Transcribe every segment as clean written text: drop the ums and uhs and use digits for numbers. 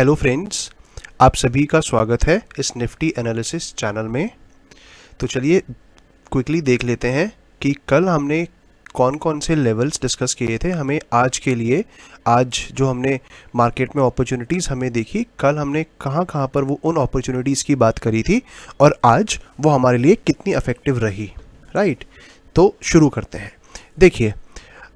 Hello friends, आप सभी का स्वागत है इस निफ्टी एनालिसिस चैनल में। तो चलिए क्विकली देख लेते हैं कि कल हमने कौन कौन से लेवल्स डिस्कस किए थे। हमें आज के लिए, आज जो हमने मार्केट में अपॉर्चुनिटीज़ हमें देखी, कल हमने कहाँ कहाँ पर वो उन अपॉर्चुनिटीज़ की बात करी थी और आज वो हमारे लिए कितनी इफ़ेक्टिव रही, राइट। तो शुरू करते हैं। देखिए,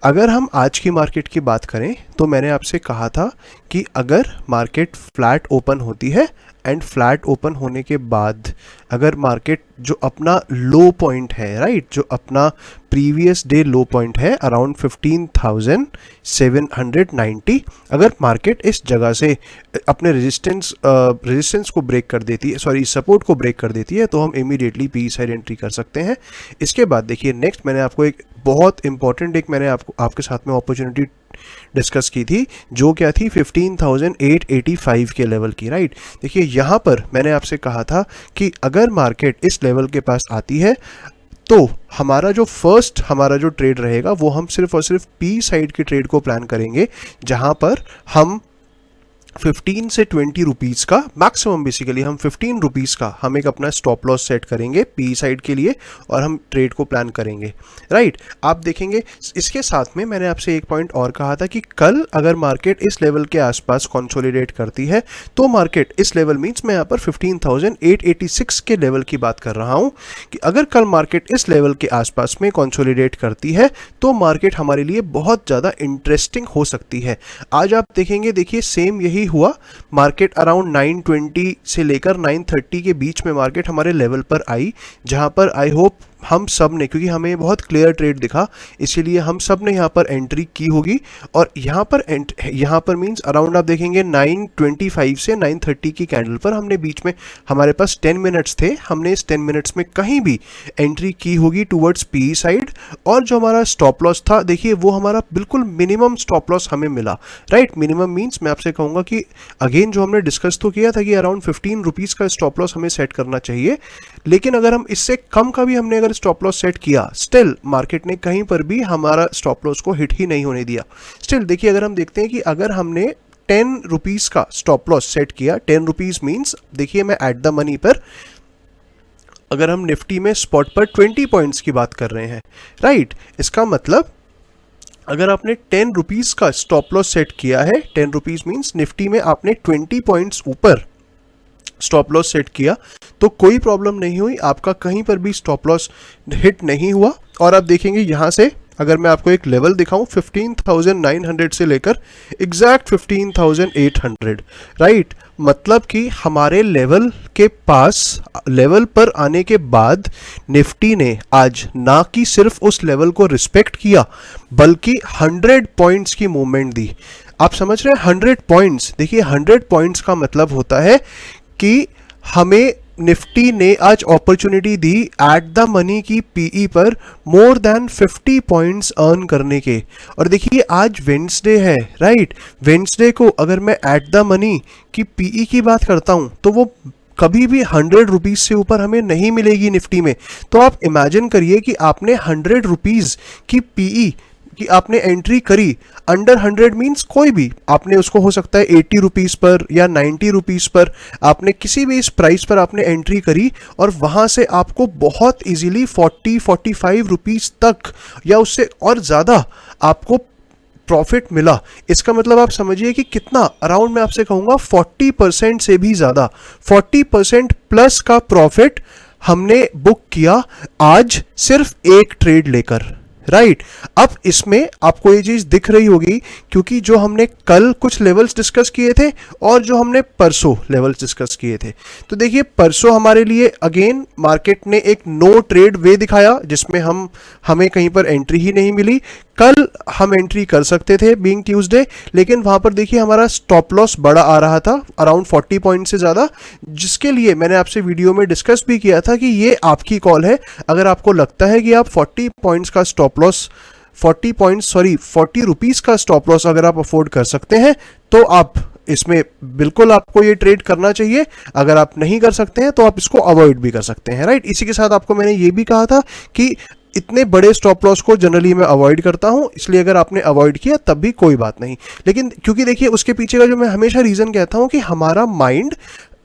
अगर हम आज की मार्केट की बात करें तो मैंने आपसे कहा था कि अगर मार्केट फ्लैट ओपन होती है एंड फ्लैट ओपन होने के बाद अगर मार्केट जो अपना लो पॉइंट है, राइट, जो अपना प्रीवियस डे लो पॉइंट है अराउंड 15,790, अगर मार्केट इस जगह से अपने रेजिस्टेंस को ब्रेक कर देती है, सॉरी सपोर्ट को ब्रेक कर देती है, तो हम इमीडिएटली पी साइड एंट्री कर सकते हैं। इसके बाद देखिए नेक्स्ट मैंने आपको एक बहुत इंपॉर्टेंट मैंने आपके साथ में अपॉर्चुनिटी डिस्कस की थी, जो क्या थी 15,885 के लेवल की, राइट। देखिए यहाँ पर मैंने आपसे कहा था कि अगर मार्केट इस लेवल के पास आती है तो हमारा जो ट्रेड रहेगा वो हम सिर्फ और सिर्फ पी साइड के ट्रेड को प्लान करेंगे, जहाँ पर हम 15 से 20 रुपीज़ का मैक्सिमम, बेसिकली हम 15 रुपीज़ का हम एक अपना स्टॉप लॉस सेट करेंगे पी साइड के लिए और हम ट्रेड को प्लान करेंगे, राइट। आप देखेंगे इसके साथ में मैंने आपसे एक पॉइंट और कहा था कि कल अगर मार्केट इस लेवल के आसपास कंसोलिडेट करती है तो मार्केट इस लेवल मीन्स मैं यहाँ पर 15,886 के लेवल की बात कर रहा हूँ कि अगर कल मार्केट इस लेवल के आसपास में कंसोलिडेट करती है तो मार्केट हमारे लिए बहुत ज़्यादा इंटरेस्टिंग हो सकती है। आज आप देखेंगे, देखिए सेम यही हुआ। मार्केट अराउंड 920 से लेकर 930 के बीच में मार्केट हमारे लेवल पर आई, जहां पर आई होप हम सब ने, क्योंकि हमें बहुत क्लियर ट्रेड दिखा, इसीलिए हम सब ने यहाँ पर एंट्री की होगी। और यहाँ पर मींस अराउंड आप देखेंगे 925 से 930 की कैंडल पर हमने बीच में, हमारे पास 10 मिनट्स थे, हमने इस 10 मिनट्स में कहीं भी एंट्री की होगी टूवर्ड्स पी साइड। और जो हमारा स्टॉप लॉस था, देखिए वो हमारा बिल्कुल मिनिमम स्टॉप लॉस हमें मिला, राइट। मिनिमम मीन्स मैं आपसे कहूँगा कि अगेन जो हमने डिस्कस तो किया था कि अराउंड 15 रुपीज़ का स्टॉप लॉस हमें सेट करना चाहिए, लेकिन अगर हम इससे कम का भी हमने अगर स्टॉप लॉस सेट किया, स्टिल मार्केट ने कहीं पर भी हमारा स्टॉप लॉस को हिट ही नहीं होने दिया। स्टिल देखिए, अगर हम देखते हैं कि अगर हमने 10 रुपीज़ का स्टॉप लॉस सेट किया, 10 रुपीज़ मीन्स देखिए मैं एट द मनी पर, अगर हम निफ्टी में स्पॉट पर 20 पॉइंट्स की बात कर रहे हैं, राइट, इसका मतलब अगर आपने 10 रुपीज़ का स्टॉप लॉस सेट किया है, 10 रुपीज़ मीन्स निफ्टी में आपने 20 पॉइंट्स ऊपर स्टॉप लॉस सेट किया, तो कोई प्रॉब्लम नहीं हुई, आपका कहीं पर भी स्टॉप लॉस हिट नहीं हुआ। और आप देखेंगे यहाँ से अगर मैं आपको एक लेवल दिखाऊं 15,900 से लेकर एग्जैक्ट 15,800, राइट, मतलब कि हमारे लेवल के पास, लेवल पर आने के बाद निफ्टी ने आज ना कि सिर्फ उस लेवल को रिस्पेक्ट किया बल्कि 100 पॉइंट्स की मूवमेंट दी। आप समझ रहे हैं 100 पॉइंट्स, देखिए 100 पॉइंट्स का मतलब होता है कि हमें निफ्टी ने आज opportunity the at the money की पीई पर मोर देन 50 पॉइंट्स अर्न करने के। और देखिए आज वेडनेसडे है, राइट, वेडनेसडे को अगर मैं एट द मनी की पीई की बात करता हूं तो वो कभी भी 100 रुपीज़ से ऊपर हमें नहीं मिलेगी निफ्टी में। तो आप इमेजिन करिए कि आपने 100 रुपीज़ की पीई कि आपने एंट्री करी, अंडर 100 मीन्स कोई भी, आपने उसको हो सकता है 80 रुपीज़ पर या 90 रुपीज़ पर, आपने किसी भी इस प्राइस पर आपने एंट्री करी और वहाँ से आपको बहुत इजीली 40-45 रुपीज़ तक या उससे और ज़्यादा आपको प्रॉफिट मिला। इसका मतलब आप समझिए कि कितना, अराउंड मैं आपसे कहूँगा 40% से भी ज़्यादा, 40% प्लस का प्रॉफिट हमने बुक किया आज सिर्फ एक ट्रेड लेकर, राइट। अब इसमें आपको ये चीज दिख रही होगी क्योंकि जो हमने कल कुछ लेवल्स डिस्कस किए थे और जो हमने परसों लेवल्स डिस्कस किए थे, तो देखिए परसों हमारे लिए अगेन मार्केट ने एक नो ट्रेड वे दिखाया जिसमें हमें कहीं पर एंट्री ही नहीं मिली। कल हम एंट्री कर सकते थे बीइंग ट्यूसडे, लेकिन वहां पर देखिए हमारा स्टॉप लॉस बड़ा आ रहा था अराउंड 40 पॉइंट से ज़्यादा, जिसके लिए मैंने आपसे वीडियो में डिस्कस भी किया था कि ये आपकी कॉल है। अगर आपको लगता है कि आप 40 पॉइंट्स का स्टॉप लॉस 40 रुपीज़ का स्टॉप लॉस अगर आप अफोर्ड कर सकते हैं तो आप इसमें बिल्कुल आपको ये ट्रेड करना चाहिए। अगर आप नहीं कर सकते हैं तो आप इसको अवॉइड भी कर सकते हैं, राइट। इसी के साथ आपको मैंने ये भी कहा था कि इतने बड़े स्टॉप लॉस को जनरली मैं अवॉइड करता हूं, इसलिए अगर आपने अवॉइड किया तब भी कोई बात नहीं। लेकिन क्योंकि देखिए उसके पीछे का जो मैं हमेशा रीज़न कहता हूं कि हमारा माइंड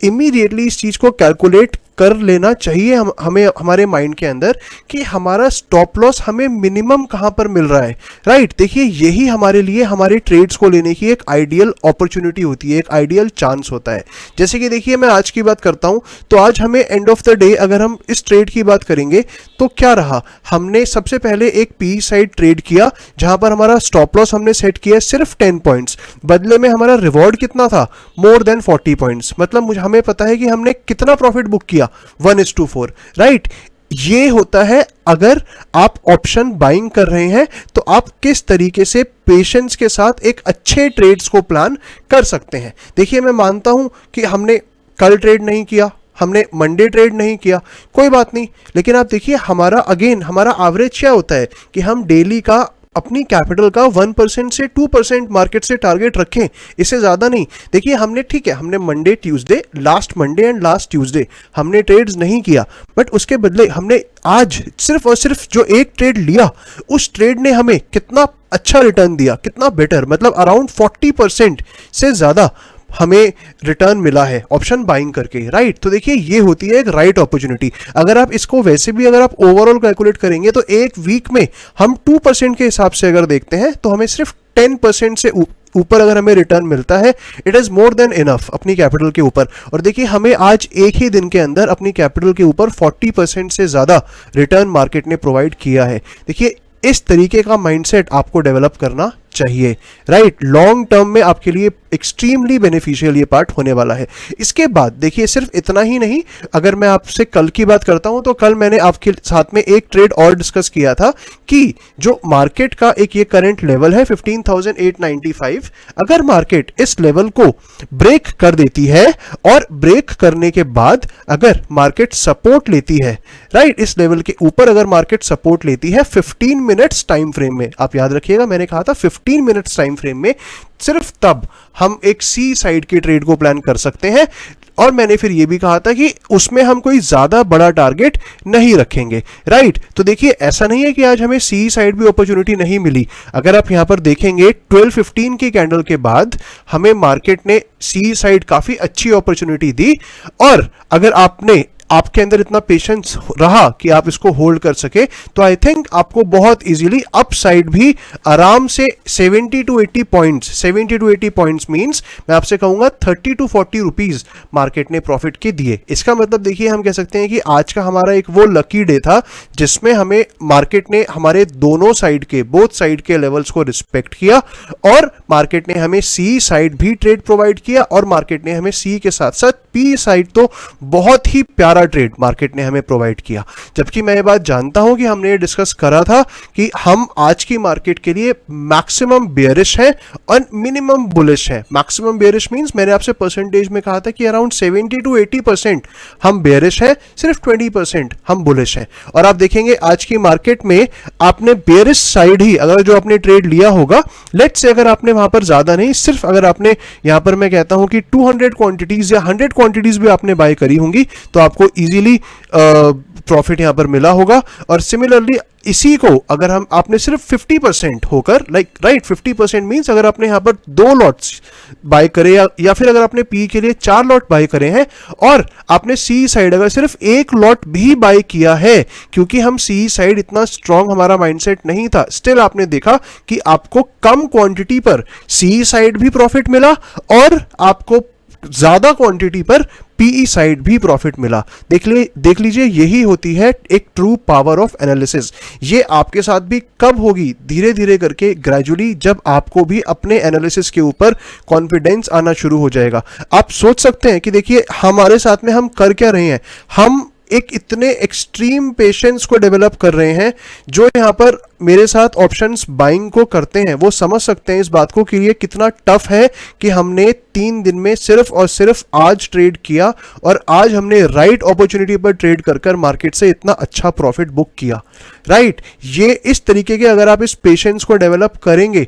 इमीडिएटली इस चीज़ को कैलकुलेट कर लेना चाहिए हमें हमारे माइंड के अंदर कि हमारा स्टॉप लॉस हमें मिनिमम कहाँ पर मिल रहा है, राइट। देखिए यही हमारे लिए हमारे ट्रेड्स को लेने की एक आइडियल अपॉर्चुनिटी होती है, एक आइडियल चांस होता है। जैसे कि देखिए मैं आज की बात करता हूँ, तो आज हमें एंड ऑफ द डे अगर हम इस ट्रेड की बात करेंगे तो क्या रहा, हमने सबसे पहले एक पी साइड ट्रेड किया जहाँ पर हमारा स्टॉप लॉस हमने सेट किया सिर्फ 10 पॉइंट्स, बदले में हमारा रिवॉर्ड कितना था, मोर देन 40 पॉइंट्स। मतलब मुझे हमें पता है कि हमने कितना प्रॉफिट बुक किया, 1:4, राइट। ये होता है अगर आप ऑप्शन बाइंग कर रहे हैं तो आप किस तरीके से पेशेंस के साथ एक अच्छे ट्रेड्स को प्लान कर सकते हैं। देखिए मैं मानता हूं कि हमने कल ट्रेड नहीं किया, हमने मंडे ट्रेड नहीं किया, कोई बात नहीं, लेकिन आप देखिए हमारा एवरेज क्या होता है कि हम डेली का अपनी कैपिटल का 1% से 2% मार्केट से टारगेट रखें, इससे ज़्यादा नहीं। देखिए हमने ठीक है, हमने Monday Tuesday, last Monday and last Tuesday हमने ट्रेड्स नहीं किया, बट उसके बदले हमने आज सिर्फ और सिर्फ जो एक ट्रेड लिया उस ट्रेड ने हमें कितना अच्छा रिटर्न दिया, कितना बेटर, मतलब अराउंड 40% से ज़्यादा हमें रिटर्न मिला है ऑप्शन बाइंग करके, राइट। तो देखिए ये होती है एक राइट अपॉर्चुनिटी। अगर आप इसको वैसे भी अगर आप ओवरऑल कैलकुलेट करेंगे तो एक वीक में हम 2% के हिसाब से अगर देखते हैं तो हमें सिर्फ 10% से ऊपर अगर हमें रिटर्न मिलता है, it is more than enough अपनी कैपिटल के ऊपर। और देखिए हमें आज एक ही दिन के अंदर अपनी कैपिटल के ऊपर 40% से ज़्यादा रिटर्न मार्केट ने प्रोवाइड किया है। देखिए इस तरीके का माइंडसेट आपको डेवलप करना चाहिए, राइट। लॉन्ग टर्म में आपके लिए एक्सट्रीमली बेनिफिशियल ये पार्ट होने वाला है। इसके बाद देखिए सिर्फ इतना ही नहीं, अगर मैं आपसे कल की बात करता हूं तो कल मैंने आपके साथ में एक ट्रेड और डिस्कस किया था कि जो मार्केट का एक ये करंट लेवल है 15,895, अगर मार्केट इस लेवल को ब्रेक कर देती है और ब्रेक करने के बाद अगर मार्केट सपोर्ट लेती है, राइट, इस लेवल के ऊपर अगर मार्केट सपोर्ट लेती है 15 मिनट्स टाइम फ्रेम में, आप याद रखिएगा मैंने कहा था 15 मिनट्स टाइम फ्रेम में, सिर्फ तब हम एक सी साइड के ट्रेड को प्लान कर सकते हैं। और मैंने फिर ये भी कहा था कि उसमें हम कोई ज्यादा बड़ा टारगेट नहीं रखेंगे, राइट। तो देखिए ऐसा नहीं है कि आज हमें सी साइड भी अपॉर्चुनिटी नहीं मिली। अगर आप यहां पर देखेंगे 12:15 की कैंडल के बाद हमें मार्केट ने सी साइड काफी अच्छी अपॉर्चुनिटी दी, और अगर आपके अंदर इतना पेशेंस रहा कि आप इसको होल्ड कर सके तो आई थिंक आपको बहुत इजीली अप साइड भी आराम से 70 to 80 पॉइंट्स मींस मैं आपसे कहूंगा 30 to 40 रुपीज मार्केट ने प्रॉफिट के दिए। इसका मतलब देखिए हम कह सकते हैं कि आज का हमारा एक वो लकी डे था जिसमें हमें मार्केट ने हमारे दोनों साइड के, बोथ साइड के लेवल्स को रिस्पेक्ट किया, और मार्केट ने हमें सी साइड भी ट्रेड प्रोवाइड किया, और मार्केट ने हमें सी के साथ साथ पी साइड तो बहुत ही प्यारा ट्रेड मार्केट ने हमें प्रोवाइड किया। जबकि मैं ये बात जानता हूं कि हमने ये डिस्कस करा था कि हम आज की मार्केट के लिए मैक्सिमम बेयरिश है और मिनिमम बुलिश है। मैक्सिमम बेयरिश मींस मैंने आपसे परसेंटेज में कहा था कि अराउंड 70 to 80% हम बेयरिश है, सिर्फ 20% हम बुलिश है। और आप देखेंगे आज की मार्केट में आपने बेयरिश साइड ही अगर जो आपने ट्रेड लिया होगा, लेट्स से अगर आपने वहां पर ज्यादा नहीं, सिर्फ अगर आपने यहां पर मैं कहता हूं कि 200 क्वांटिटीज या 100 क्वांटिटीज भी आपने बाय करी होंगी तो आपको इजीली प्रॉफिट यहां पर मिला होगा। और सिमिलरली इसी को अगर आपने सिर्फ 50% होकर, राइट 50% मींस अगर आपने यहां पर 2 लॉट्स बाय करे या फिर अगर आपने पी के लिए 4 लॉट बाय करे हैं और आपने सी साइड अगर सिर्फ 1 लॉट भी बाय किया है, क्योंकि हम सी साइड इतना स्ट्रांग हमारा माइंडसेट नहीं था, स्टिल आपने देखा कि आपको कम क्वांटिटी पर सी साइड भी प्रॉफिट मिला और आपको ज्यादा क्वांटिटी पर पीई साइड भी प्रॉफिट मिला। देख लीजिए यही होती है एक ट्रू पावर ऑफ एनालिसिस। ये आपके साथ भी कब होगी, धीरे धीरे करके ग्रेजुअली, जब आपको भी अपने एनालिसिस के ऊपर कॉन्फिडेंस आना शुरू हो जाएगा। आप सोच सकते हैं कि देखिए हमारे साथ में हम कर क्या रहे हैं, हम एक इतने एक्सट्रीम पेशेंस को डेवलप कर रहे हैं। जो यहाँ पर मेरे साथ ऑप्शंस बाइंग को करते हैं वो समझ सकते हैं इस बात को कि ये कितना टफ है कि हमने 3 दिन में सिर्फ और सिर्फ आज ट्रेड किया और आज हमने राइट अपॉर्चुनिटी पर ट्रेड कर मार्केट से इतना अच्छा प्रॉफिट बुक किया, राइट। ये इस तरीके के अगर आप इस पेशेंस को डेवलप करेंगे,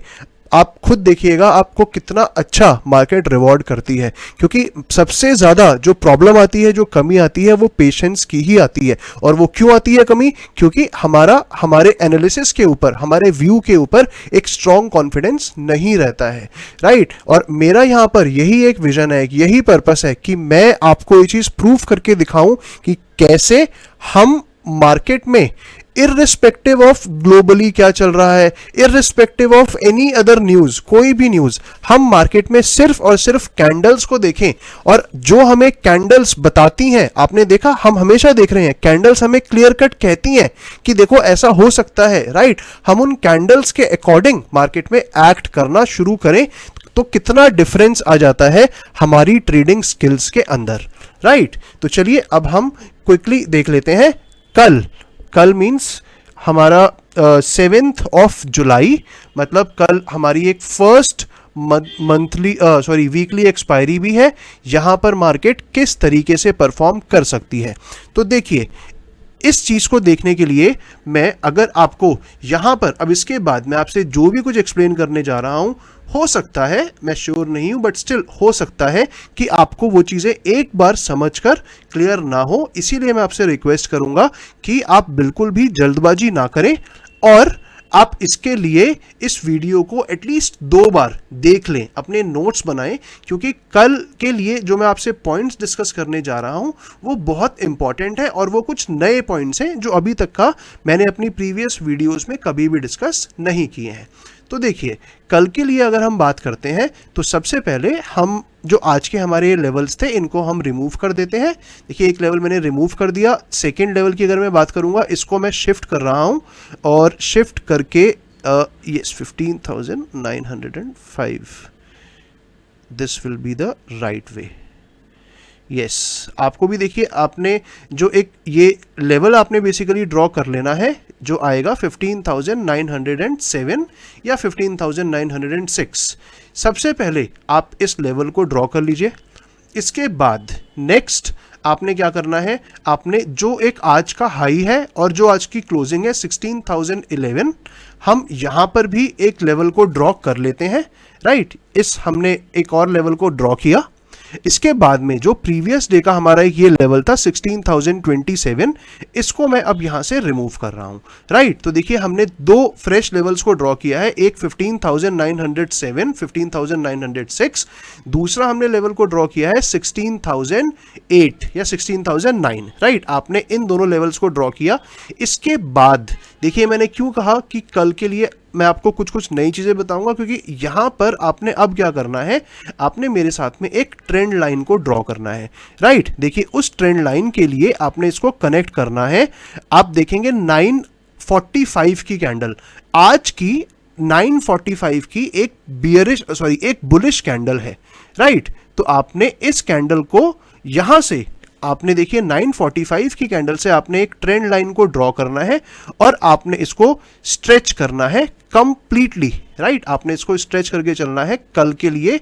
आप खुद देखिएगा आपको कितना अच्छा मार्केट रिवॉर्ड करती है, क्योंकि सबसे ज़्यादा जो प्रॉब्लम आती है, जो कमी आती है, वो पेशेंस की ही आती है। और वो क्यों आती है कमी? क्योंकि हमारे एनालिसिस के ऊपर, हमारे व्यू के ऊपर एक स्ट्रॉन्ग कॉन्फिडेंस नहीं रहता है, राइट। और मेरा यहाँ पर यही एक विजन है, यही पर्पस है कि मैं आपको ये चीज़ प्रूव करके दिखाऊं कि कैसे हम मार्केट में इररिस्पेक्टिव ऑफ ग्लोबली क्या चल रहा है, irrespective of any other news, कोई भी न्यूज, हम मार्केट में सिर्फ और सिर्फ कैंडल्स को देखें। और जो हमें कैंडल्स बताती हैं, आपने देखा, हम हमेशा देख रहे हैं कैंडल्स हमें क्लियर कट कहती हैं कि देखो ऐसा हो सकता है, राइट। हम उन कैंडल्स के अकॉर्डिंग मार्केट में एक्ट करना शुरू करें तो कितना डिफरेंस आ जाता है हमारी ट्रेडिंग स्किल्स के अंदर, राइट। तो चलिए अब हम क्विकली देख लेते हैं। कल मीन्स हमारा 7th ऑफ जुलाई, मतलब कल हमारी एक फर्स्ट वीकली एक्सपायरी भी है। यहां पर मार्केट किस तरीके से परफॉर्म कर सकती है, तो देखिए इस चीज को देखने के लिए मैं अगर आपको यहां पर, अब इसके बाद मैं आपसे जो भी कुछ एक्सप्लेन करने जा रहा हूं, हो सकता है, मैं श्योर नहीं हूं बट स्टिल हो सकता है कि आपको वो चीजें एक बार समझकर क्लियर ना हो। इसीलिए मैं आपसे रिक्वेस्ट करूंगा कि आप बिल्कुल भी जल्दबाजी ना करें और आप इसके लिए इस वीडियो को एटलीस्ट 2 बार देख लें, अपने नोट्स बनाएं, क्योंकि कल के लिए जो मैं आपसे पॉइंट्स डिस्कस करने जा रहा हूं वो बहुत इंपॉर्टेंट है और वो कुछ नए पॉइंट्स हैं जो अभी तक का मैंने अपनी प्रीवियस वीडियोस में कभी भी डिस्कस नहीं किए हैं। तो देखिए कल के लिए अगर हम बात करते हैं तो सबसे पहले हम जो आज के हमारे लेवल्स थे इनको हम रिमूव कर देते हैं। देखिए एक लेवल मैंने रिमूव कर दिया। सेकंड लेवल की अगर मैं बात करूंगा, इसको मैं शिफ्ट कर रहा हूं और शिफ्ट करके yes 15,905 this will be the right way. Yes आपको भी देखिए, आपने जो एक ये लेवल आपने बेसिकली ड्रॉ कर लेना है जो आएगा 15,907 या 15,906। सबसे पहले आप इस लेवल को ड्रॉ कर लीजिए। इसके बाद नेक्स्ट आपने क्या करना है, आपने जो एक आज का हाई है और जो आज की क्लोजिंग है 16,011, हम यहां पर भी एक लेवल को ड्रॉ कर लेते हैं, राइट। इस हमने एक और लेवल को ड्रॉ किया। इसके बाद में जो प्रीवियस डे का हमारा ये लेवल था 16,027, इसको मैं अब यहां से रिमूव कर रहा हूं, राइट। तो देखिए हमने 2 फ्रेश लेवल्स को ड्रॉ किया है, एक 15,907, 15,906, दूसरा हमने लेवल को ड्रॉ किया है 16,008 या 16,009, राइट। आपने इन दोनों लेवल्स को ड्रॉ किया। इसके बाद देखिए मैंने क्यों कहा कि कल के लिए मैं आपको कुछ कुछ नई चीजें बताऊंगा, क्योंकि यहां पर आपने अब क्या करना है, आपने मेरे साथ में एक ट्रेंड लाइन को ड्रॉ करना है, राइट। देखिए उस ट्रेंड लाइन के लिए आपने इसको कनेक्ट करना है। आप देखेंगे 945 की कैंडल, आज की 945 की एक एक बुलिश कैंडल है, राइट। तो आपने इस कैंडल को यहां से, आपने देखिए 945 की कैंडल से आपने एक ट्रेंड लाइन को ड्रॉ करना है और आपने इसको स्ट्रेच करना है कंप्लीटली, राइट। आपने इसको स्ट्रेच करके चलना है कल के लिए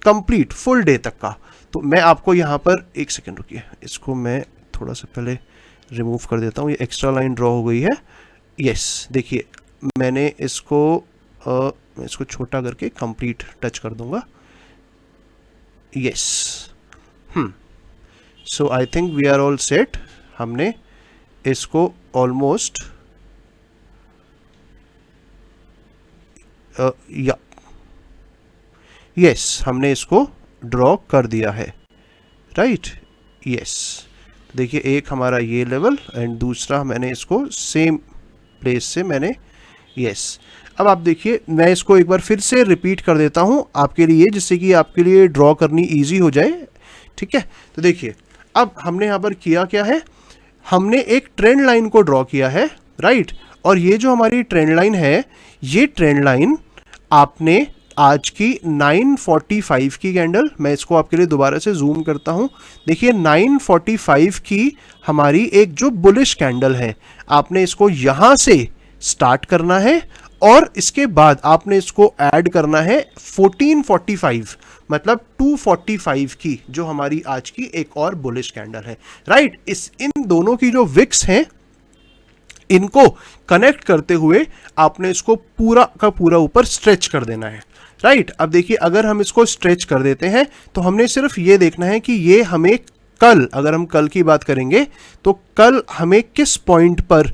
कंप्लीट फुल डे तक का। तो मैं आपको यहां पर एक सेकंड रुकिए, इसको मैं थोड़ा सा पहले रिमूव कर देता हूं, ये एक्स्ट्रा लाइन ड्रॉ हो गई है। यस देखिए मैंने इसको छोटा करके कंप्लीट टच कर दूंगा। Yes so I think we are all set. हमने इसको ऑलमोस्ट हमने इसको ड्रॉ कर दिया है, राइट। यस देखिए एक हमारा ये लेवल एंड दूसरा मैंने इसको सेम प्लेस से मैंने, यस। अब आप देखिए मैं इसको एक बार फिर से रिपीट कर देता हूं आपके लिए, जिससे कि आपके लिए ड्रॉ करनी इजी हो जाए, ठीक है। तो देखिए अब हमने यहां पर किया क्या है, हमने एक ट्रेंड लाइन को ड्रॉ किया है, राइट। और ये जो हमारी ट्रेंड लाइन है, ये ट्रेंड लाइन आपने आज की 945 की कैंडल, मैं इसको आपके लिए दोबारा से जूम करता हूं, देखिए 945 की हमारी एक जो बुलिश कैंडल है, आपने इसको यहां से स्टार्ट करना है और इसके बाद आपने इसको ऐड करना है 1445, मतलब 245 की जो हमारी आज की एक और बुलिश कैंडल है, राइट। इन दोनों की जो विक्स हैं इनको कनेक्ट करते हुए आपने इसको पूरा का पूरा ऊपर स्ट्रेच कर देना है। राइट। अब देखिए अगर हम इसको स्ट्रेच कर देते हैं तो हमने सिर्फ ये देखना है कि ये हमें कल, अगर हम कल की बात करेंगे तो कल हमें किस पॉइंट पर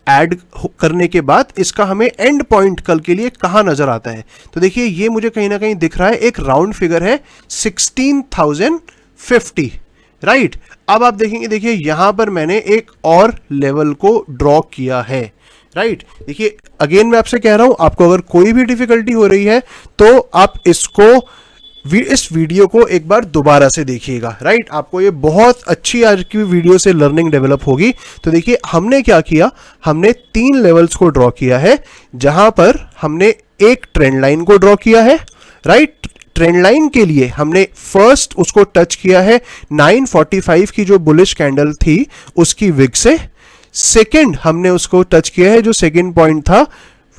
ऐड करने के बाद इसका हमें एंड पॉइंट कल के लिए कहां नजर आता है। तो देखिए ये मुझे कहीं ना कहीं दिख रहा है, एक राउंड फिगर है 16,050, राइट। अब आप देखेंगे, देखिए यहां पर मैंने एक और लेवल को ड्रॉ किया है, राइट। देखिए अगेन मैं आपसे कह रहा हूं, आपको अगर कोई भी डिफिकल्टी हो रही है तो आप इस वीडियो को एक बार दोबारा से देखिएगा, राइट। आपको ये बहुत अच्छी आज की वीडियो से लर्निंग डेवलप होगी। तो देखिए हमने क्या किया, हमने 3 लेवल्स को ड्रॉ किया है, जहां पर हमने एक ट्रेंड लाइन को ड्रॉ किया है, राइट। ट्रेंड लाइन के लिए हमने फर्स्ट उसको टच किया है 945 की जो बुलिश कैंडल थी उसकी विग से। सेकंड हमने उसको टच किया है, जो सेकंड पॉइंट था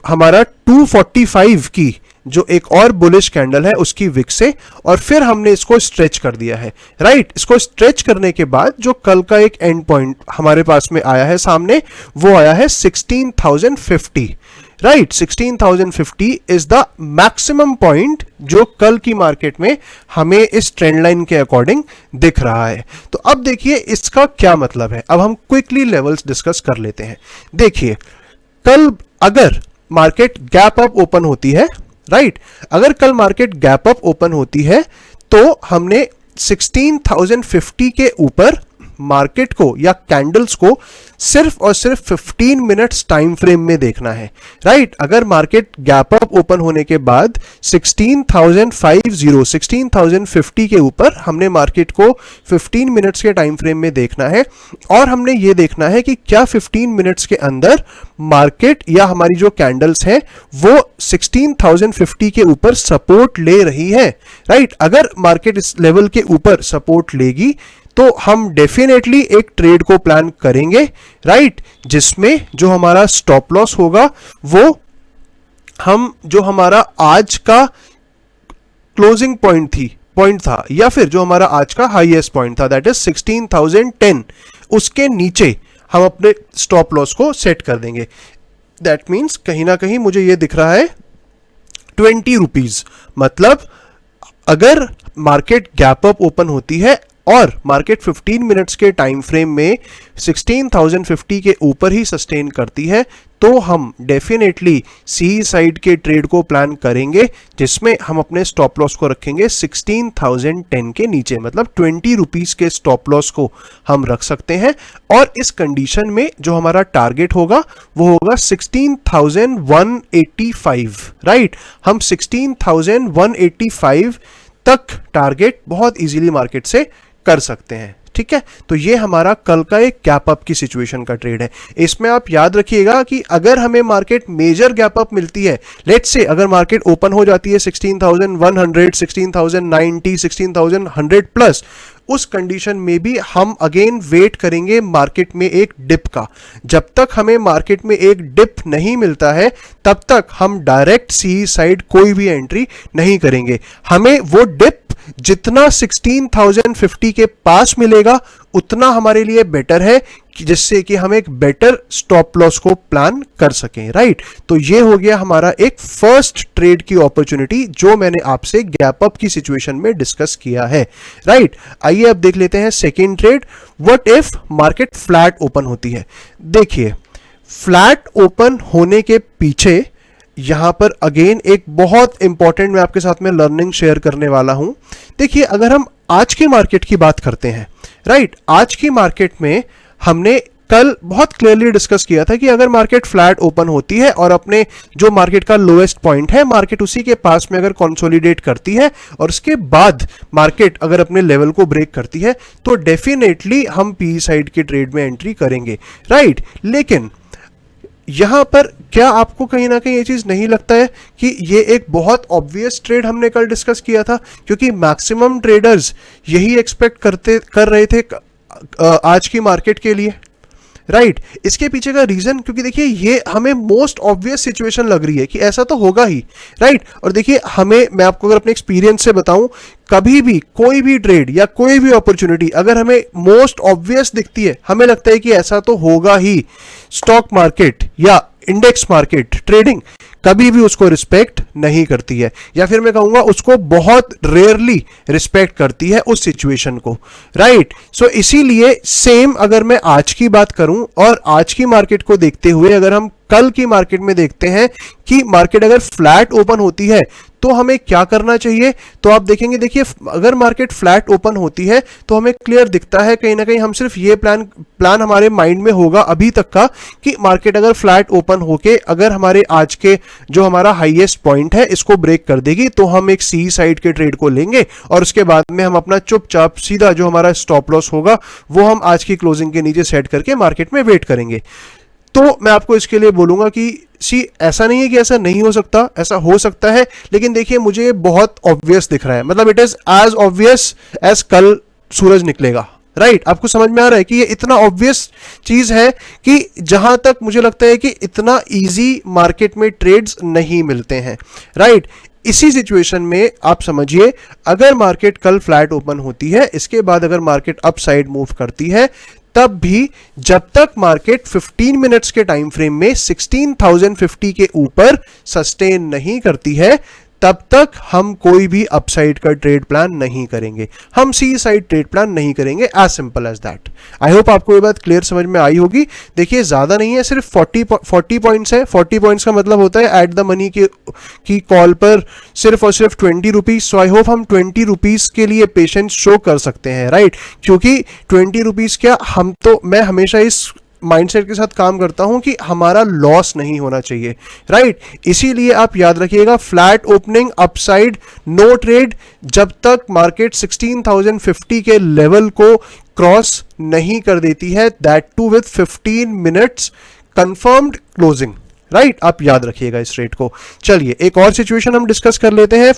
हमारा 245 की जो एक और बुलिश कैंडल है उसकी विक से, और फिर हमने इसको स्ट्रेच कर दिया है, राइट। इसको स्ट्रेच करने के बाद जो कल का एक एंड पॉइंट हमारे पास में आया है सामने, वो आया है 16,050, right. 16,050 is the maximum point जो कल की मार्केट में हमें इस ट्रेंड लाइन के अकॉर्डिंग दिख रहा है। तो अब देखिए इसका क्या मतलब है, अब हम क्विकली लेवल्स डिस्कस कर लेते हैं। देखिए कल अगर मार्केट गैप अप ओपन होती है, राइट, अगर कल मार्केट गैप अप ओपन होती है तो हमने 16,050 के ऊपर मार्केट को या कैंडल्स को सिर्फ और सिर्फ 15 मिनट्स टाइम फ्रेम में देखना है, राइट। अगर मार्केट गैप अप ओपन होने के बाद 16,050 के ऊपर हमने मार्केट को 15 मिनट्स के टाइम फ्रेम में देखना है, और हमने ये देखना है कि क्या 15 मिनट्स के अंदर मार्केट या हमारी जो कैंडल्स हैं वो 16,050 के ऊपर सपोर्ट ले रही है, राइट। अगर मार्केट इस लेवल के ऊपर सपोर्ट लेगी तो हम डेफिनेटली एक ट्रेड को प्लान करेंगे, राइट, जिसमें जो हमारा स्टॉप लॉस होगा वो हम जो हमारा आज का क्लोजिंग पॉइंट था या फिर जो हमारा आज का हाईएस्ट पॉइंट था, दैट इज 16,010, उसके नीचे हम अपने स्टॉप लॉस को सेट कर देंगे। दैट मीन्स कहीं ना कहीं मुझे ये दिख रहा है 20 रुपीज, मतलब अगर मार्केट गैप अप ओपन होती है और मार्केट 15 मिनट्स के टाइम फ्रेम में 16,050 के ऊपर ही सस्टेन करती है तो हम डेफिनेटली सी साइड के ट्रेड को प्लान करेंगे, जिसमें हम अपने स्टॉप लॉस को रखेंगे 16,010 के नीचे, मतलब 20 रुपीज के स्टॉप लॉस को हम रख सकते हैं। और इस कंडीशन में जो हमारा टारगेट होगा वो होगा 16,185, राइट। हम 16,185 तक टारगेट बहुत इजीली मार्केट से कर सकते हैं, ठीक है। तो ये हमारा कल का एक गैप अप की सिचुएशन का ट्रेड है। इसमें आप याद रखिएगा कि अगर हमें मार्केट मेजर गैप अप मिलती है, लेट्स से अगर मार्केट ओपन हो जाती है 16,100, 16,090, 16,100 प्लस, उस कंडीशन में भी हम अगेन वेट करेंगे मार्केट में एक डिप का। जब तक हमें मार्केट में एक डिप नहीं मिलता है तब तक हम डायरेक्ट सी साइड कोई भी एंट्री नहीं करेंगे। हमें वो डिप जितना 16,050 के पास मिलेगा उतना हमारे लिए बेटर है, जिससे कि हम एक बेटर स्टॉप लॉस को प्लान कर सकें, राइट। तो ये हो गया हमारा एक फर्स्ट ट्रेड की अपॉर्चुनिटी जो मैंने आपसे गैप अप की सिचुएशन में डिस्कस किया है, राइट। आइए अब देख लेते हैं second trade. What if market flat open होती है। देखिए फ्लैट ओपन होने के पीछे यहां पर अगेन एक बहुत इंपॉर्टेंट मैं आपके साथ में लर्निंग शेयर करने वाला हूं। देखिए अगर हम आज की मार्केट की बात करते हैं, राइट, आज की मार्केट में हमने कल बहुत क्लियरली डिस्कस किया था कि अगर मार्केट फ्लैट ओपन होती है और अपने जो मार्केट का लोएस्ट पॉइंट है मार्केट उसी के पास में अगर कंसोलिडेट करती है और उसके बाद मार्केट अगर अपने लेवल को ब्रेक करती है तो डेफिनेटली हम पी साइड के ट्रेड में एंट्री करेंगे, राइट। लेकिन यहां पर क्या आपको कहीं ना कहीं ये चीज नहीं लगता है कि ये एक बहुत ऑब्वियस ट्रेड हमने कल डिस्कस किया था, क्योंकि मैक्सिमम ट्रेडर्स यही एक्सपेक्ट कर रहे थे आज की मार्केट के लिए, राइट। इसके पीछे का रीजन, क्योंकि देखिए ये हमें मोस्ट ऑब्वियस सिचुएशन लग रही है कि ऐसा तो होगा ही, राइट। और देखिए मैं आपको अगर अपने एक्सपीरियंस से बताऊं, कभी भी कोई भी ट्रेड या कोई भी अपॉर्चुनिटी अगर हमें मोस्ट ऑब्वियस दिखती है, हमें लगता है कि ऐसा तो होगा ही, स्टॉक मार्केट या इंडेक्स मार्केट ट्रेडिंग कभी भी उसको रिस्पेक्ट नहीं करती है, या फिर मैं कहूंगा उसको बहुत रेयरली रिस्पेक्ट करती है उस सिचुएशन को, राइट। सो इसीलिए सेम अगर मैं आज की बात करूं और आज की मार्केट को देखते हुए अगर हम कल की मार्केट में देखते हैं कि मार्केट अगर फ्लैट ओपन होती है तो हमें क्या करना चाहिए, तो आप देखेंगे, देखिए अगर मार्केट फ्लैट ओपन होती है तो हमें क्लियर दिखता है कहीं ना कहीं हम सिर्फ ये प्लान हमारे माइंड में होगा अभी तक का कि मार्केट अगर फ्लैट ओपन होके अगर हमारे आज के जो हमारा हाईएस्ट पॉइंट है इसको ब्रेक कर देगी तो हम एक सी साइड के ट्रेड को लेंगे और उसके बाद में हम अपना चुपचाप सीधा जो हमारा स्टॉप लॉस होगा वो हम आज की क्लोजिंग के नीचे सेट करके मार्केट में वेट करेंगे। तो मैं आपको इसके लिए बोलूंगा कि ऐसा नहीं है कि ऐसा नहीं हो सकता, ऐसा हो सकता है, लेकिन देखिए मुझे बहुत ऑब्वियस दिख रहा है, मतलब it is as obvious as कल सूरज निकलेगा, राइट। आपको समझ में आ रहा है कि ये इतना ऑब्वियस चीज है कि जहां तक मुझे लगता है कि इतना इजी मार्केट में ट्रेड्स नहीं मिलते हैं, राइट। इसी सिचुएशन में आप समझिए अगर मार्केट कल फ्लैट ओपन होती है, इसके बाद अगर मार्केट अप साइड मूव करती है, तब भी जब तक मार्केट 15 मिनट्स के टाइम फ्रेम में 16,050 के ऊपर सस्टेन नहीं करती है, तब तक हम कोई भी अपसाइड का ट्रेड प्लान नहीं करेंगे, हम सी साइड ट्रेड प्लान नहीं करेंगे, as simple as that. I hope आपको ये बात क्लियर समझ में आई होगी। देखिए ज्यादा नहीं है, सिर्फ 40 पॉइंट्स है। 40 पॉइंट्स का मतलब होता है एट द मनी की कॉल पर सिर्फ और सिर्फ 20 रुपीज। सो आई होप हम 20 रुपीज के लिए पेशेंस शो कर सकते हैं, राइट, क्योंकि 20 रुपीज क्या, मैं हमेशा इस माइंडसेट के साथ काम करता हूं कि हमारा लॉस नहीं होना चाहिए, राइट। इसीलिए आप याद रखिएगा flat opening upside no trade जब तक मार्केट 16,050 के लेवल को क्रॉस नहीं कर देती है, that too with 15 minutes confirmed closing, right. आप याद रखिएगा इस रेट को। चलिए एक और सिचुएशन हम डिस्कस कर लेते हैं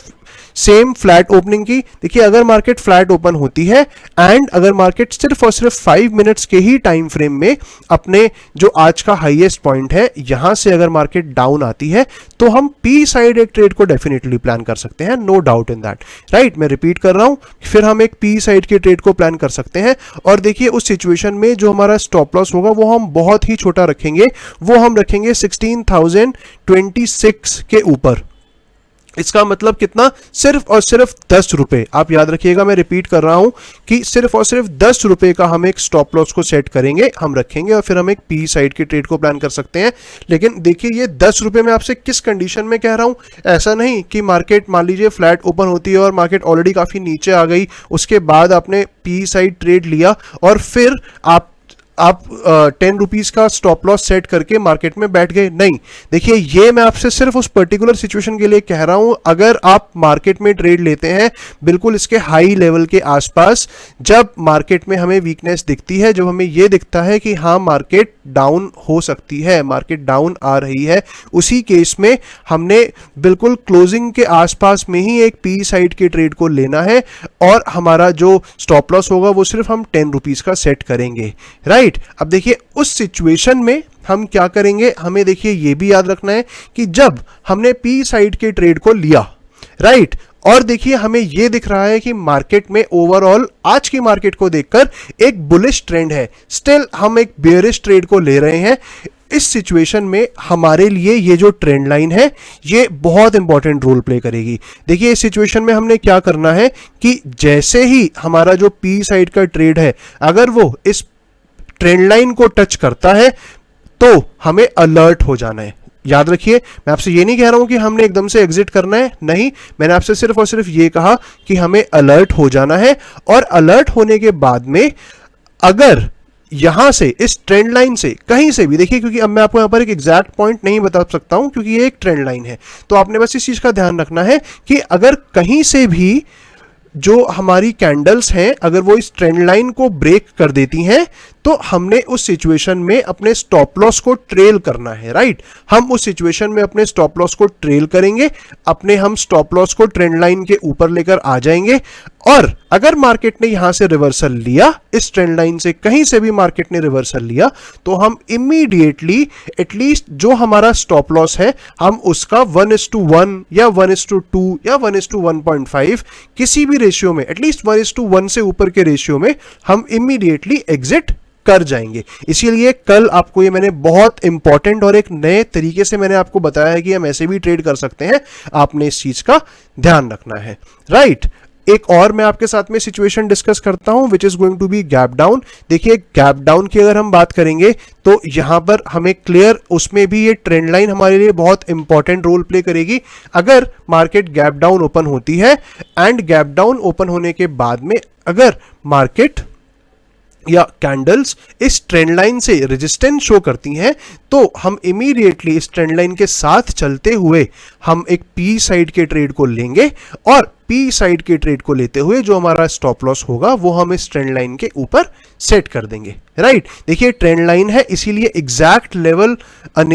सेम फ्लैट ओपनिंग की। देखिए अगर मार्केट फ्लैट ओपन होती है एंड अगर मार्केट सिर्फ और सिर्फ 5 मिनट्स के ही टाइम फ्रेम में अपने जो आज का हाईएस्ट पॉइंट है यहां से अगर मार्केट डाउन आती है तो हम पी साइड एक ट्रेड को डेफिनेटली प्लान कर सकते हैं, no doubt in that, right. मैं रिपीट कर रहा हूं, फिर हम एक पी साइड के ट्रेड को प्लान कर सकते हैं और देखिए उस सिचुएशन में जो हमारा स्टॉप लॉस होगा वो हम बहुत ही छोटा रखेंगे, वो हम रखेंगे 16,026 के ऊपर। इसका मतलब कितना, सिर्फ और सिर्फ 10 रुपए। आप याद रखिएगा मैं रिपीट कर रहा हूं कि सिर्फ और सिर्फ 10 रुपए का हम एक स्टॉप लॉस को सेट करेंगे, हम रखेंगे और फिर हम एक पी साइड के ट्रेड को प्लान कर सकते हैं। लेकिन देखिए ये 10 रुपए मैं आपसे किस कंडीशन में कह रहा हूं, ऐसा नहीं कि मार्केट मान लीजिए फ्लैट ओपन होती है और मार्केट ऑलरेडी काफी नीचे आ गई, उसके बाद आपने पी साइड ट्रेड लिया और फिर आप 10 रुपीज का स्टॉप लॉस सेट करके मार्केट में बैठ गए, नहीं। देखिए ये मैं आपसे सिर्फ उस पर्टिकुलर सिचुएशन के लिए कह रहा हूं अगर आप मार्केट में ट्रेड लेते हैं बिल्कुल इसके हाई लेवल के आसपास, जब मार्केट में हमें वीकनेस दिखती है, जब हमें यह दिखता है कि हाँ मार्केट डाउन हो सकती है, मार्केट डाउन आ रही है, उसी केस में हमने बिल्कुल क्लोजिंग के आसपास में ही एक पी साइड के ट्रेड को लेना है और हमारा जो स्टॉप लॉस होगा वो सिर्फ हम 10 रुपीज का सेट करेंगे, राइट। अब देखिए उस सिचुएशन में हम क्या करेंगे, हमें देखिए यह भी याद रखना है कि जब हमने पी साइड के ट्रेड को लिया, राइट, और देखिए हमें यह दिख रहा है कि मार्केट में ओवरऑल आज की मार्केट को देखकर एक बुलिश ट्रेंड है, स्टिल हम एक बेयरिश ट्रेड को ले रहे हैं। इस सिचुएशन में हमारे लिए ये जो ट्रेंड लाइन है ये बहुत इंपॉर्टेंट रोल प्ले करेगी। देखिए इस सिचुएशन में हमने क्या करना है कि जैसे ही हमारा जो पी साइड का ट्रेड है अगर वो इस ट्रेंड लाइन को टच करता है तो हमें अलर्ट हो जाना है। याद रखिए मैं आपसे ये नहीं कह रहा हूं कि हमने एकदम से एग्जिट करना है, नहीं, मैंने आपसे सिर्फ और सिर्फ ये कहा कि हमें अलर्ट हो जाना है और अलर्ट होने के बाद में अगर यहां से इस ट्रेंड लाइन से कहीं से भी, देखिए क्योंकि अब मैं आपको यहां पर एक एग्जैक्ट पॉइंट नहीं बता सकता हूं क्योंकि ये एक ट्रेंड लाइन है, तो आपने बस इस चीज का ध्यान रखना है कि अगर कहीं से भी जो हमारी कैंडल्स हैं अगर वो इस ट्रेंड लाइन को ब्रेक कर देती हैं तो हमने उस सिचुएशन में अपने स्टॉप लॉस को ट्रेल करना है, राइट। हम उस सिचुएशन में अपने स्टॉप लॉस को ट्रेल करेंगे, अपने हम स्टॉप लॉस को ट्रेंड लाइन के ऊपर लेकर आ जाएंगे और अगर मार्केट ने यहां से रिवर्सल लिया, इस ट्रेंड लाइन से कहीं से भी मार्केट ने रिवर्सल लिया, तो हम इमीडिएटली एटलीस्ट जो हमारा स्टॉप लॉस है हम उसका 1:1 या 1:2 या 1:1.5 किसी भी रेशियो में, एटलीस्ट 1:1 से ऊपर के रेशियो में हम इमीडिएटली एग्जिट कर जाएंगे। इसीलिए कल आपको ये मैंने बहुत इंपॉर्टेंट और एक नए तरीके से मैंने आपको बताया है कि हम ऐसे भी ट्रेड कर सकते हैं, आपने इस चीज का ध्यान रखना है, राइट। एक और मैं आपके साथ में सिचुएशन डिस्कस करता हूं which is going to be gap down. देखिए गैप डाउन की अगर हम बात करेंगे तो यहां पर हमें क्लियर, उसमें भी ये ट्रेंड लाइन हमारे लिए बहुत इंपॉर्टेंट रोल प्ले करेगी। अगर मार्केट गैप डाउन ओपन होती है एंड गैप डाउन ओपन होने के बाद में अगर मार्केट या कैंडल्स इस ट्रेंड लाइन से रेजिस्टेंस शो करती हैं तो हम इमीडिएटली इस ट्रेंड लाइन के साथ चलते हुए हम एक पी साइड के ट्रेड को लेंगे और पी साइड के ट्रेड को लेते हुए जो हमारा स्टॉप लॉस होगा वो हम इस ट्रेंड लाइन के ऊपर सेट कर देंगे, राइट। देखिए ट्रेंड लाइन है, इसीलिए एग्जैक्ट लेवल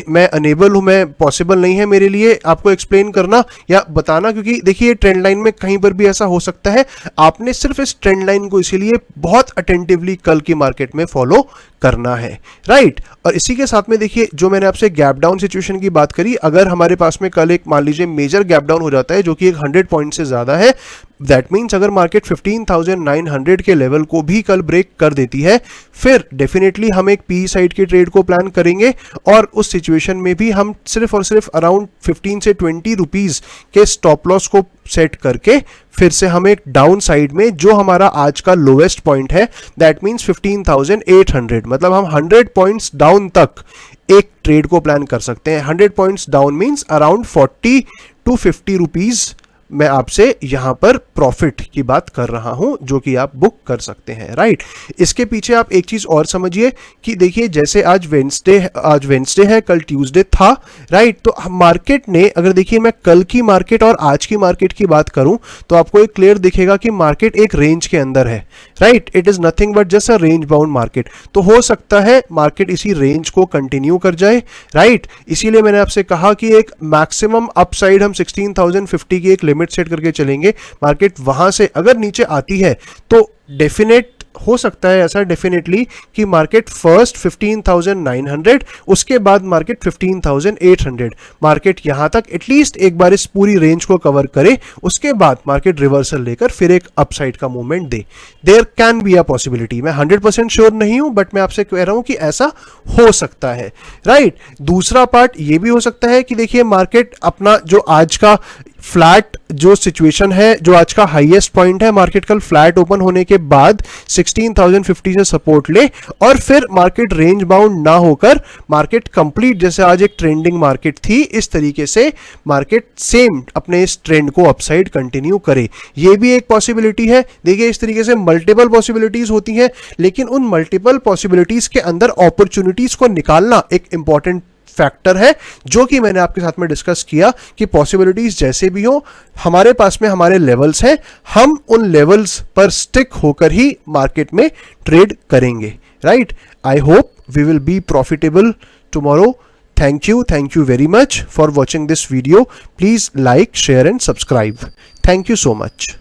मैं अनेबल हूं, मैं पॉसिबल नहीं है मेरे लिए आपको एक्सप्लेन करना या बताना, क्योंकि देखिए ट्रेंड लाइन में कहीं पर भी ऐसा हो सकता है। आपने सिर्फ इस ट्रेंड लाइन को इसीलिए बहुत अटेंटिवली कल की मार्केट में फॉलो करना है, राइट। और इसी के साथ में देखिए जो मैंने आपसे गैप डाउन सिचुएशन की बात करी, अगर हमारे पास में कल एक मान लीजिए मेजर गैप डाउन हो जाता है जो कि एक 100 पॉइंट से ज्यादा है, दैट मीन्स अगर मार्केट 15,900 के लेवल को भी कल ब्रेक कर देती है, फिर डेफिनेटली हम एक पी साइड के ट्रेड को प्लान करेंगे और उस सिचुएशन में भी हम सिर्फ और सिर्फ अराउंड 15 से 20 रुपीज के स्टॉप लॉस को सेट करके फिर से हम एक डाउन साइड में जो हमारा आज का लोएस्ट पॉइंट है दैट मीन्स 15,800, मतलब हम 100 पॉइंट्स डाउन तक एक ट्रेड को प्लान कर सकते हैं। 100 points down means around 40 to 50 rupees मैं आपसे यहां पर प्रॉफिट की बात कर रहा हूं जो कि आप बुक कर सकते हैं, राइट। इसके पीछे आप एक चीज और समझिए कि देखिए जैसे आज वेंसडे है, कल ट्यूसडे था, राइट। तो मार्केट ने, अगर देखिए मैं कल की मार्केट और आज की मार्केट की बात करूं तो आपको एक क्लियर दिखेगा कि मार्केट एक रेंज के अंदर है, right. It is nothing but just a range bound market. तो हो सकता है मार्केट इसी रेंज को कंटिन्यू कर जाए, राइट। इसीलिए मैंने आपसे कहा कि एक मैक्सिमम अपसाइड हम 16,050 की एक लिमिट सेट करके चलेंगे। मार्केट वहां से अगर नीचे आती है तो डेफिनेट हो सकता है ऐसा डेफिनेटली कि मार्केट फर्स्ट 15,900, उसके बाद मार्केट 15,800, मार्केट यहां तक एटलीस्ट एक बार इस पूरी रेंज को कवर करे, उसके बाद मार्केट रिवर्सल लेकर फिर एक अपसाइड का मूवमेंट दे। There can be a possibility, मैं 100% श्योर नहीं हूं बट मैं आपसे कह रहा हूं कि ऐसा हो सकता है, राइट। दूसरा पार्ट ये भी हो सकता है कि देखिए मार्केट अपना जो आज का फ्लैट जो सिचुएशन है, जो आज का हाईएस्ट पॉइंट है, मार्केट कल फ्लैट ओपन होने के बाद 16,050 से सपोर्ट ले और फिर मार्केट रेंज बाउंड ना होकर मार्केट कंप्लीट, जैसे आज एक ट्रेंडिंग मार्केट थी, इस तरीके से मार्केट सेम अपने इस ट्रेंड को अपसाइड कंटिन्यू करे। ये भी एक पॉसिबिलिटी है। देखिए इस तरीके से मल्टीपल पॉसिबिलिटीज होती हैं, लेकिन उन मल्टीपल पॉसिबिलिटीज के अंदर अपॉर्चुनिटीज को निकालना एक इंपॉर्टेंट फैक्टर है, जो कि मैंने आपके साथ में डिस्कस किया कि पॉसिबिलिटीज जैसे भी हो, हमारे पास में हमारे लेवल्स हैं, हम उन लेवल्स पर स्टिक होकर ही मार्केट में ट्रेड करेंगे, right. I hope we will be profitable tomorrow. Thank you very much for watching this video. Please like, share and subscribe. Thank you so much.